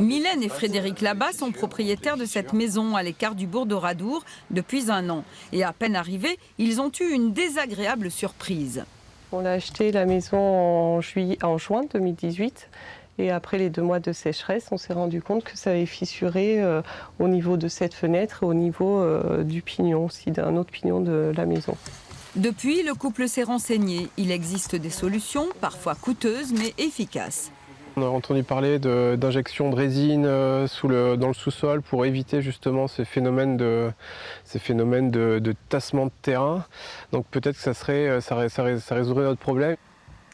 Mylène et Frédéric Labat sont propriétaires de cette maison à l'écart du bourg d'Oradour depuis 1 an. Et à peine arrivés, ils ont eu une désagréable surprise. On a acheté la maison en juin 2018. Et après les 2 mois de sécheresse, on s'est rendu compte que ça avait fissuré au niveau de cette fenêtre et au niveau du pignon aussi, d'un autre pignon de la maison. Depuis, le couple s'est renseigné. Il existe des solutions, parfois coûteuses mais efficaces. On a entendu parler d'injection de résine dans le sous-sol pour éviter justement ces phénomènes de tassement de terrain. Donc peut-être que ça résoudrait notre problème.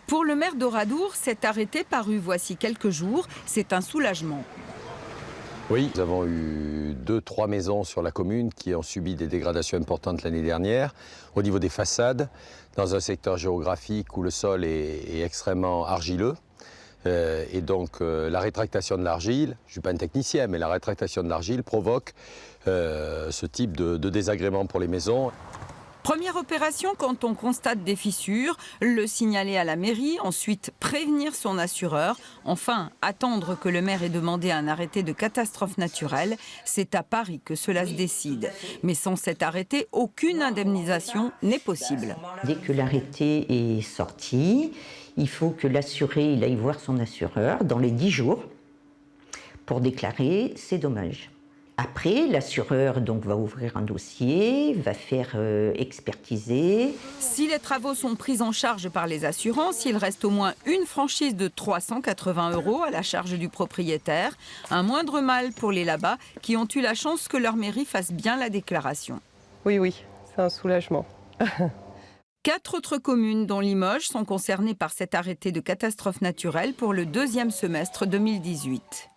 Pour le maire d'Oradour, cet arrêté paru voici quelques jours, c'est un soulagement. Oui, nous avons eu 2-3 maisons sur la commune qui ont subi des dégradations importantes l'année dernière au niveau des façades, dans un secteur géographique où le sol est extrêmement argileux. Et donc la rétractation de l'argile, je ne suis pas un technicien, mais la rétractation de l'argile provoque ce type de désagrément pour les maisons. Première opération quand on constate des fissures, le signaler à la mairie, ensuite prévenir son assureur, enfin attendre que le maire ait demandé un arrêté de catastrophe naturelle. C'est à Paris que cela se décide. Mais sans cet arrêté, aucune indemnisation n'est possible. Dès que l'arrêté est sorti, il faut que l'assuré aille voir son assureur dans les 10 jours pour déclarer ses dommages. Après, l'assureur va ouvrir un dossier, va faire expertiser. Si les travaux sont pris en charge par les assurances, il reste au moins une franchise de 380 € à la charge du propriétaire. Un moindre mal pour les Labat qui ont eu la chance que leur mairie fasse bien la déclaration. Oui, c'est un soulagement. 4 autres communes, dont Limoges, sont concernées par cet arrêté de catastrophe naturelle pour le 2e semestre 2018.